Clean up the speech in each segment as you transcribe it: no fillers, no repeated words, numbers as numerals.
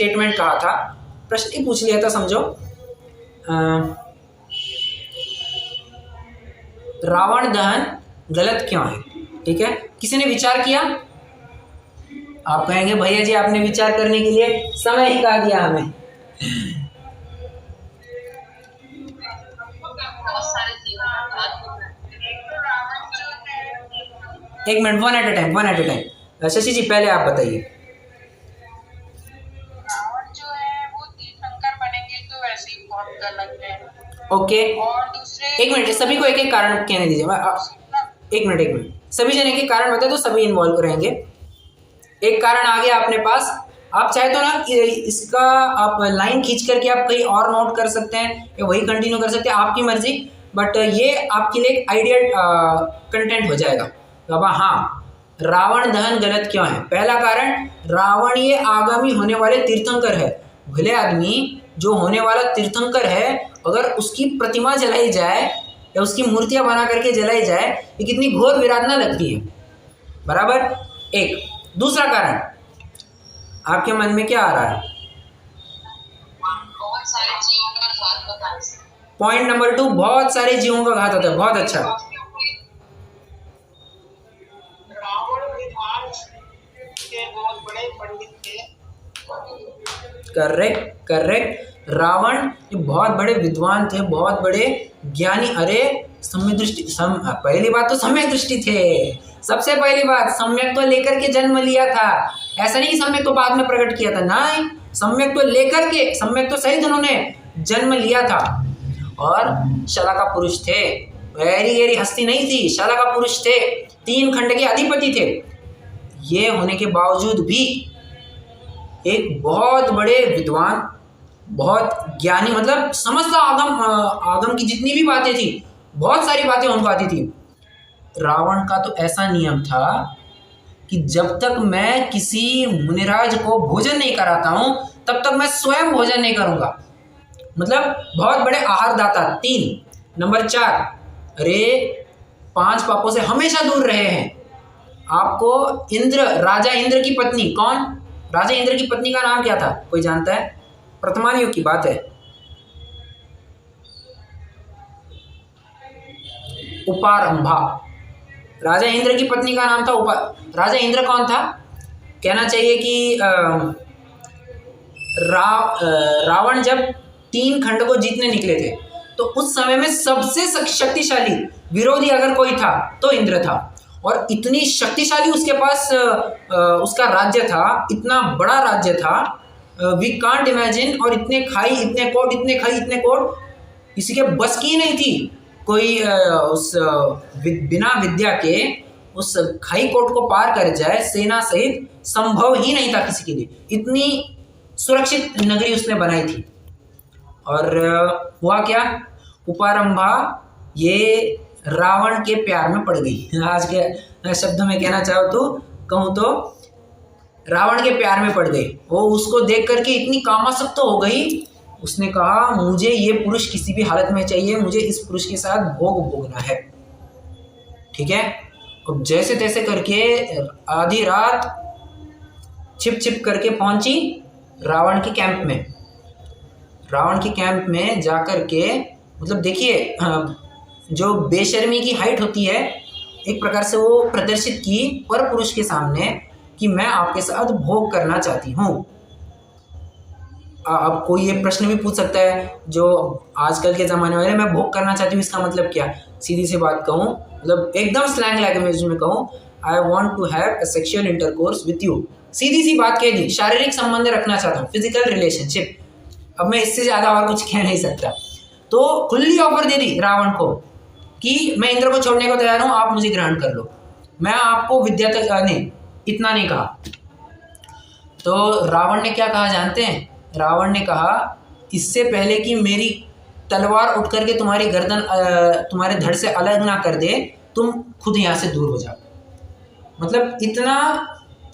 Statement कहा था, प्रश्न ही पूछ लिया था समझो। रावण दहन गलत क्यों है? ठीक है, किसी ने विचार किया? आप कहेंगे भैया जी आपने विचार करने के लिए समय ही कहा दिया हमें। एक minute, one at a time. Shashi ji पहले आप बताइए। रावण जो है वो तीर्थंकर बनेंगे तो वैसे ही बहुत गलत है। ओके, और दूसरे एक मिनट, सभी को एक एक कारण कहने दीजिए। एक मिनट, सभी जने के कारण बताए तो सभी इन्वॉल्व रहेंगे। एक कारण आ गया अपने पास, आप चाहे तो ना इसका आप लाइन खींच करके आप कहीं और नोट कर सकते हैं या वही कंटिन्यू कर सकते हैं, आपकी मर्जी, बट ये आपके लिए एक आइडियल कंटेंट हो जाएगा। तो अब हाँ, रावण दहन गलत क्यों है? पहला कारण, रावण ये आगामी होने वाले तीर्थंकर है। भले आदमी जो होने वाला तीर्थंकर है, अगर उसकी प्रतिमा जलाई जाए या उसकी मूर्तियां बना करके जलाई जाए, ये कितनी घोर विराधना लगती है, बराबर। एक दूसरा कारण आपके मन में क्या आ रहा है? बहुत सारे जीवों का घात होता है। पॉइंट नंबर 2, बहुत सारे जीवों का घात होता है। बहुत अच्छा, रावण विद्वान के बहुत बड़े पंडित थे। करेक्ट। रावण ये बहुत बड़े विद्वान थे, बहुत बड़े ज्ञानी। अरे सम्यक दृष्टि, पहली बात तो सम्यक दृष्टि थे। सबसे पहली बात, सम्यक तो लेकर के जन्म लिया था, ऐसा नहीं सम्यक तो बाद में प्रकट किया था, नहीं, सम्यक तो लेकर के, सम्यक तो सहित उन्होंने जन्म लिया था। और शला का पुरुष थे, वेरी हस्ती नहीं थी, शला का पुरुष थे, 3 खंड के अधिपति थे। ये होने के बावजूद भी एक बहुत बड़े विद्वान, बहुत ज्ञानी, मतलब समस्त आगम की जितनी भी बातें थी, बहुत सारी बातें उनको आती थी। रावण का तो ऐसा नियम था कि जब तक मैं किसी मुनिराज को भोजन नहीं कराता हूं तब तक मैं स्वयं भोजन नहीं करूंगा। मतलब बहुत बड़े आहार दाता। 3 नंबर 4, अरे 5 पापों से हमेशा दूर रहे हैं। आपको इंद्र, राजा इंद्र की पत्नी, कौन राजा इंद्र की पत्नी का नाम क्या था, कोई जानता है? वर्तमान युग की बात है, उपारंभा। राजा इंद्र की पत्नी का नाम था राजा इंद्र कौन था? कहना चाहिए कि रावण जब 3 खंड को जीतने निकले थे तो उस समय में सबसे शक्तिशाली विरोधी अगर कोई था तो इंद्र था। और इतनी शक्तिशाली उसके पास उसका राज्य था, इतना बड़ा राज्य था, वी कांट इमेजिन। और इतने खाई, इतने कोट, इतने खाई, इतने कोट, किसी के बस की नहीं थी। कोई उस बिना विद्या के उस खाई कोट को पार कर जाए सेना सहित, संभव ही नहीं था किसी के लिए। इतनी सुरक्षित नगरी उसने बनाई थी। और हुआ क्या, उपारंभा ये रावण के प्यार में पड़ गई। आज के शब्दों में कहूँ तो रावण के प्यार में पड़ गई। वो उसको देख करके इतनी कामासक्त हो गई, उसने कहा मुझे ये पुरुष किसी भी हालत में चाहिए, मुझे इस पुरुष के साथ भोग भोगना है। ठीक है, अब जैसे तैसे करके आधी रात छिप करके पहुंची रावण के कैंप में। रावण के कैंप में जाकर के, मतलब देखिए जो बेशर्मी की हाइट होती है, एक प्रकार से वो प्रदर्शित की पर पुरुष के सामने कि मैं आपके साथ भोग करना चाहती हूँ। अब कोई ये प्रश्न भी पूछ सकता है जो आजकल के ज़माने में, मैं भोग करना चाहती हूँ इसका मतलब क्या? सीधी सी बात कहूँ, मतलब एकदम स्लैंग लैंग्वेज में कहूँ, I want to have a sexual intercourse with you. सीधी सी बात कह दी, शारीरिक संबंध रखना चाहता हूँ, फिजिकल रिलेशनशिप। अब मैं इससे ज़्यादा और कुछ कह नहीं सकता। तो खुली ऑफर दे दी रावण को कि मैं इंद्र को छोड़ने को तैयार हूँ, आप मुझे ग्रहण कर लो, मैं आपको विद्या तक नहीं, इतना नहीं कहा। तो रावण ने क्या कहा जानते हैं? रावण ने कहा इससे पहले कि मेरी तलवार उठ करके तुम्हारी गर्दन तुम्हारे धड़ से अलग ना कर दे, तुम खुद यहाँ से दूर हो जाओ। मतलब इतना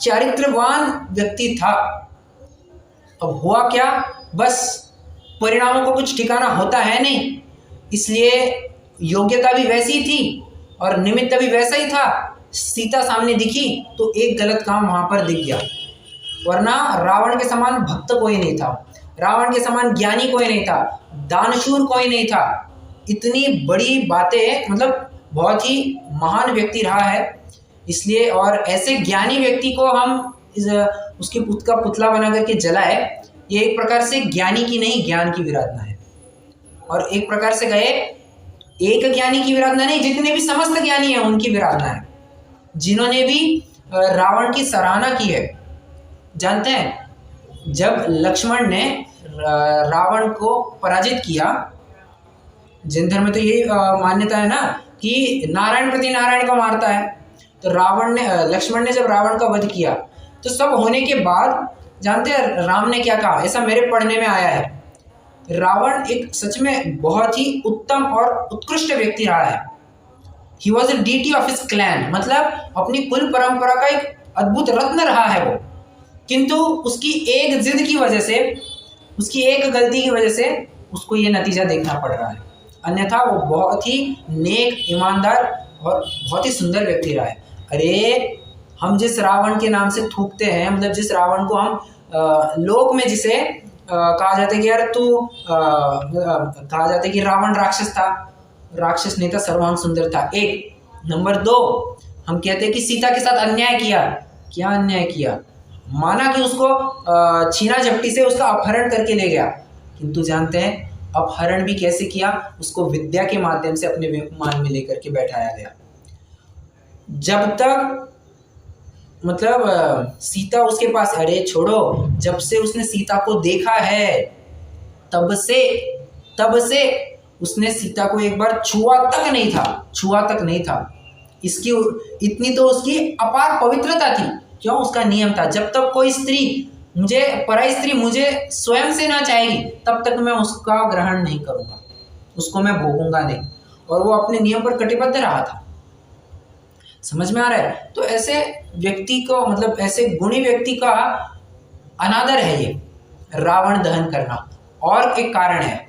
चारित्रवान व्यक्ति था। अब हुआ क्या, बस परिणामों को कुछ ठिकाना होता है नहीं, इसलिए योग्यता भी वैसी थी और निमित्त भी वैसा ही था। सीता सामने दिखी तो एक गलत काम वहां पर दिख गया। वरना रावण के समान भक्त कोई नहीं था, रावण के समान ज्ञानी कोई नहीं था, दानशूर कोई नहीं था। इतनी बड़ी बातें, मतलब बहुत ही महान व्यक्ति रहा है। इसलिए और ऐसे ज्ञानी व्यक्ति को हम उसकी का पुतला बना करके जलाए, ये एक प्रकार से ज्ञानी की नहीं, ज्ञान की विराधना है। और एक प्रकार से गए, एक ज्ञानी की विराधना नहीं, जितने भी समस्त ज्ञानी हैं उनकी विराधना है, जिन्होंने भी रावण की सराहना की है। जानते हैं, जब लक्ष्मण ने रावण को पराजित किया, जैन धर्म में तो यही मान्यता है ना कि नारायण प्रति नारायण को मारता है। तो लक्ष्मण ने जब रावण का वध किया, तो सब होने के बाद जानते हैं राम ने क्या कहा, ऐसा मेरे पढ़ने में आया है, रावण एक सच में बहुत ही उत्तम और उत्कृष्ट व्यक्ति रहा है। He was a deity of his clan, मतलब अपनी कुल परंपरा का एक अद्भुत रत्न रहा है वो। किंतु उसकी एक जिद की वजह से, उसकी एक गलती की वजह से उसको ये नतीजा देखना पड़ रहा है। अन्यथा वो बहुत ही नेक, ईमानदार और बहुत ही सुंदर व्यक्ति रहा है। अरे हम जिस रावण के नाम से थूकते हैं, मतलब जिस रावण को हम लोक में जिसे कहा जाता है कि यार तू कहा जाता है कि रावण राक्षस था, राक्षस नहीं था, सर्वांग सुंदर था। एक नंबर 2, हम कहते हैं कि सीता के साथ अन्याय किया। क्या अन्याय किया? माना कि उसको छीना झपटी से उसका अपहरण करके ले गया, किंतु जानते हैं अपहरण भी कैसे किया? उसको विद्या के माध्यम से अपने विमान में लेकर के बैठाया गया। जब तक मतलब सीता उसके पास, अरे छोड़ो, जब से उसने सीता को देखा है तब से उसने सीता को एक बार छुआ तक नहीं था। इसकी इतनी तो उसकी अपार पवित्रता थी। क्यों? उसका नियम था, जब तक कोई स्त्री पराई स्त्री मुझे स्वयं से ना चाहेगी तब तक मैं उसका ग्रहण नहीं करूंगा, उसको मैं भोगूंगा नहीं। और वो अपने नियम पर कटिबद्ध रहा था। समझ में आ रहा है? तो ऐसे व्यक्ति को, मतलब ऐसे गुणी व्यक्ति का अनादर है ये रावण दहन करना। और एक कारण है,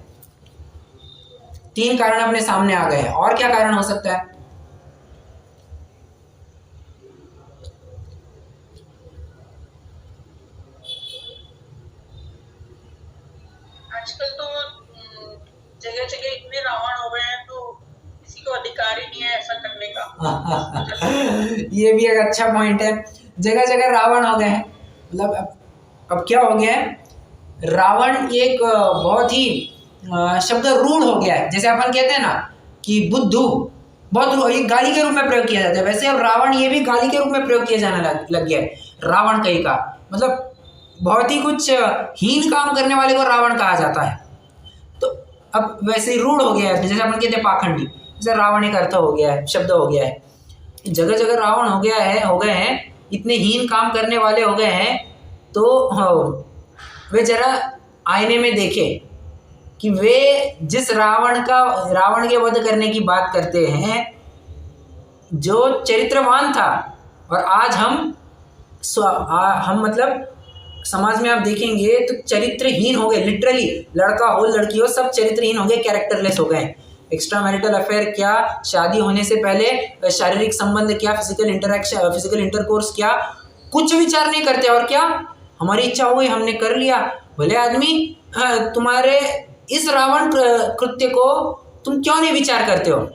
3 कारण अपने सामने आ गए हैं। और क्या कारण हो सकता है? आजकल तो जगह जगह इतने रावण हो गए हैं, तो किसी को अधिकार ही नहीं है ऐसा करने का। ये भी एक अच्छा पॉइंट है, जगह जगह रावण हो गए हैं। मतलब अब क्या हो गया है, रावण एक बहुत ही शब्द रूढ़ हो गया है। जैसे अपन कहते हैं ना कि बुद्धू, बहुत ये गाली के रूप में प्रयोग किया जाता है, वैसे अब रावण ये भी गाली के रूप में प्रयोग किया जाने लग गया है। रावण कहीं का मतलब बहुत ही कुछ हीन काम करने वाले को रावण कहा जाता है। तो अब वैसे ही रूढ़ हो गया है, जैसे अपन कहते हैं पाखंडी, जैसे रावण एक अर्थ हो गया है, शब्द हो गया है। जगह जगह रावण हो गए हैं, इतने हीन काम करने वाले हो गए हैं। तो वे जरा आईने में देखें कि वे जिस रावण के वध करने की बात करते हैं, जो चरित्रवान था, और आज हम मतलब समाज में आप देखेंगे तो चरित्रहीन हो गए। लिटरली लड़का हो लड़की हो सब चरित्रहीन हो गए, कैरेक्टरलेस हो गए। एक्स्ट्रा मैरिटल अफेयर क्या, शादी होने से पहले शारीरिक संबंध क्या, फिजिकल इंटरकोर्स क्या, कुछ विचार नहीं करते। और क्या, हमारी इच्छा हो गई हमने कर लिया। भले आदमी, तुम्हारे इस रावण कृत्य को तुम क्यों नहीं विचार करते हो?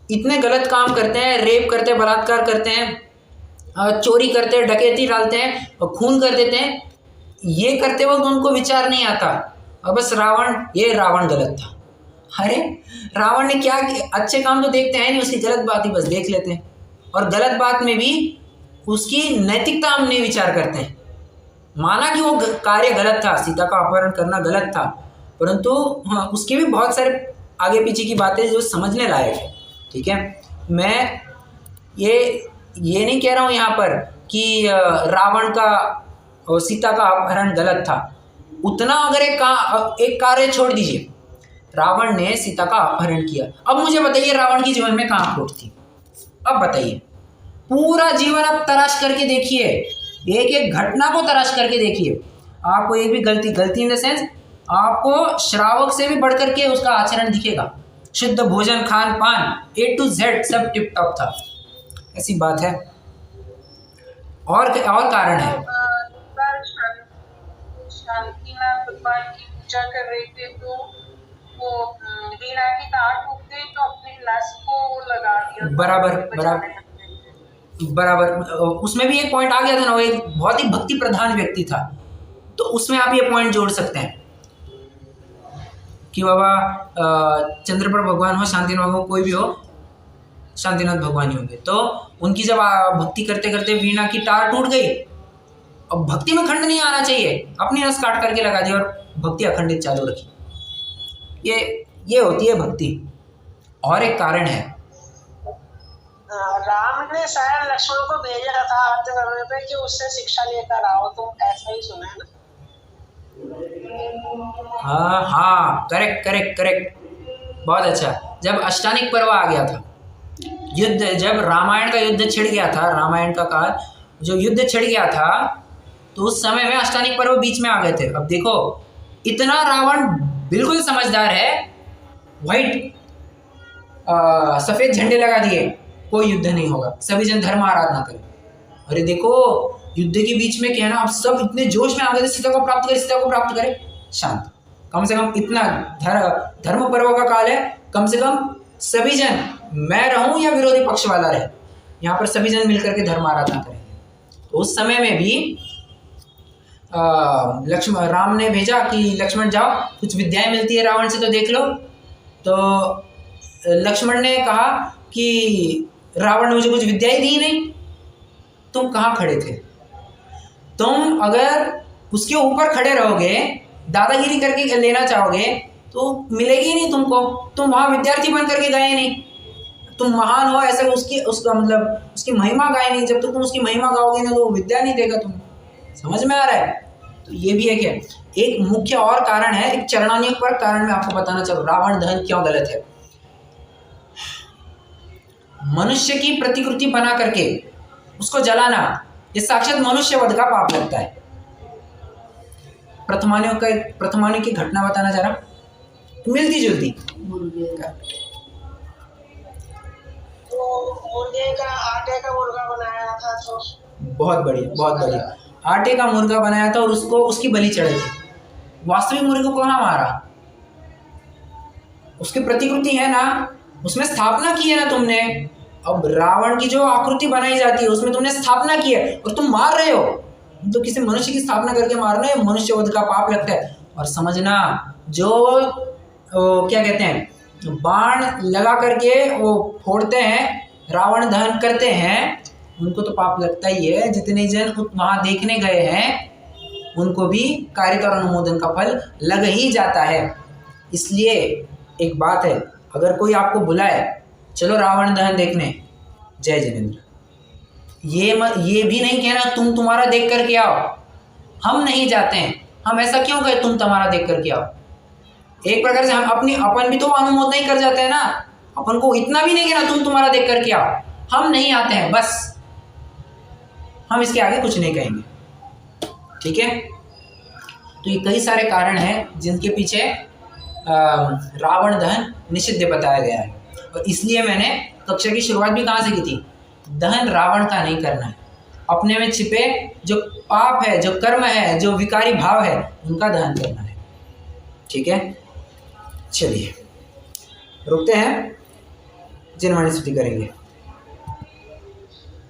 इतने गलत काम करते हैं, रेप करते हैं, बलात्कार करते हैं, चोरी करते हैं, डकैती डालते हैं और खून कर देते हैं। ये करते वक्त उनको विचार नहीं आता, और बस रावण गलत था। अरे रावण ने क्या किया? अच्छे काम तो देखते हैं नहीं, उसकी गलत बात ही बस देख लेते हैं। और गलत बात में भी उसकी नैतिकता हम नहीं विचार करते हैं। माना कि वो कार्य गलत था, सीता का अपहरण करना गलत था, परंतु हाँ, उसके भी बहुत सारे आगे पीछे की बातें जो समझने लायक है। ठीक है, मैं ये नहीं कह रहा हूँ यहाँ पर कि रावण का और सीता का अपहरण गलत था। उतना अगर एक कार्य छोड़ दीजिए, रावण ने सीता का अपहरण किया। अब मुझे बताइए रावण की जीवन में कहाँ खोट थी? अब बताइए, पूरा जीवन आप तलाश करके देखिए, एक एक घटना को तलाश करके देखिए, आपको एक भी गलती इन द सेंस आपको श्रावक से भी बढ़ करके उसका आचरण दिखेगा। शुद्ध भोजन, खान पान, A to Z सब टिप टॉप था। ऐसी बात है। और कारण है। शांतिनाथ भगवान की पूजा कर रहे थे, तो वो वीणा की तार टूट गई, तो अपनी लाश को वो लगा दिया, बराबर बजाने बराबर लगते थे। बराबर। उसमें भी एक पॉइंट आ गया था ना, वो एक बहुत ही भक्ति प्रधान व्यक्ति था, तो उसमें आप ये पॉइंट जोड़ सकते हैं कि बाबा चंद्रप्रभ भगवान हो, शांतिनाथ भगवान, कोई भी हो, शांतिनाथ भगवान ही होंगे। तो उनकी जब भक्ति करते करते वीणा की तार टूट गई, अब भक्ति में खंड नहीं आना चाहिए, अपनी रस काट करके लगा दी और भक्ति अखंडित चालू रखी। ये होती है भक्ति। और एक कारण है, राम ने शायद लक्ष्मण को भेजा था आते समय पे कि उससे शिक्षा लेकर आओ, तो ऐसा ही सुना है ना। हाँ, करेक्ट करेक्ट करेक्ट, बहुत अच्छा। जब अष्टानिक पर्व आ गया था, युद्ध, जब रामायण का युद्ध छिड़ गया था, रामायण का काल जो युद्ध छिड़ गया था, तो उस समय में अष्टानिक पर्व बीच में आ गए थे। अब देखो, इतना रावण बिल्कुल समझदार है, व्हाइट सफेद झंडे लगा दिए, कोई युद्ध नहीं होगा, सभी जन धर्म आराधना करें। अरे देखो, युद्ध के बीच में कहना, अब सब इतने जोश में आ गए थे, सीता को प्राप्त करें, सीता को प्राप्त करें। शांत, कम से कम इतना धर्म पर्व का काल है, कम से कम सभी जन, मैं रहूं या विरोधी पक्ष वाला रहे, यहाँ पर सभी जन मिलकर के धर्म आराधना करेंगे। तो उस समय में भी राम ने भेजा कि लक्ष्मण जाओ, कुछ विद्याएं मिलती है रावण से तो देख लो। तो लक्ष्मण ने कहा कि रावण ने मुझे कुछ विद्याएं दी नहीं। तुम कहाँ खड़े थे? तुम अगर उसके ऊपर खड़े रहोगे, दादागिरी करके लेना चाहोगे, तो मिलेगी नहीं तुमको। तुम वहाँ विद्यार्थी बन करके गए नहीं, तुम महान हो ऐसा उसका मतलब उसकी महिमा गाए नहीं। जब तक तुम उसकी महिमा गाओगे ना, तो वो विद्या नहीं देगा तुम्हें। समझ में आ रहा है? तो ये भी एक मुख्य और कारण है, एक चरणान्य पर कारण मैं आपको बताना चाहूँ, रावण दहन क्यों गलत है। मनुष्य की प्रतिकृति बना करके उसको जलाना, ये साक्षात मनुष्य वध का पाप लगता है। प्रथमानियों की घटना बताना चाह रहा, मिलती जुलती। तो मुर्गे का आटे का मुर्गा बनाया था, तो बहुत बढ़िया, बहुत बढ़िया। आटे का मुर्गा बनाया था और उसकी बलि चढ़ाई थी। वास्तविक मुर्गे को कहाँ मारा? उसकी प्रतिकृति है ना, उसमें स्थापना की है ना तुमने। अब रावण की जो आकृति बनाई जाती है उसमें तुमने स्थापना की है और तुम मार रहे हो, तो किसी मनुष्य की स्थापना करके मारना है, मनुष्य वध का पाप लगता है। और समझना, जो क्या कहते हैं, बाण लगा करके वो फोड़ते हैं, रावण दहन करते हैं, उनको तो पाप लगता ही है। जितने जन वहां देखने गए हैं उनको भी कार्य का अनुमोदन का फल लग ही जाता है। इसलिए एक बात है, अगर कोई आपको बुलाए चलो रावण दहन देखने, जय जिनेंद्र, ये भी नहीं कहना तुम तुम्हारा देख करके आओ, हम नहीं जाते हैं। हम ऐसा क्यों कहें तुम तुम्हारा देख करके आओ? एक प्रकार से हम अपन भी तो अनुमोदन नहीं कर जाते हैं ना। अपन को इतना भी नहीं कहना तुम तुम्हारा देख करके आओ, हम नहीं आते हैं, बस हम इसके आगे कुछ नहीं कहेंगे। ठीक है? तो ये कई सारे कारण हैं जिनके पीछे रावण दहन निषिद्ध बताया गया है। और इसलिए मैंने कक्षा की शुरुआत भी कहाँ से की थी? दहन रावण का नहीं करना है, अपने में छिपे जो पाप है, जो कर्म है, जो विकारी भाव है, उनका दहन करना है। ठीक है, चलिए रुकते हैं, जिनवाणी स्तुति करेंगे।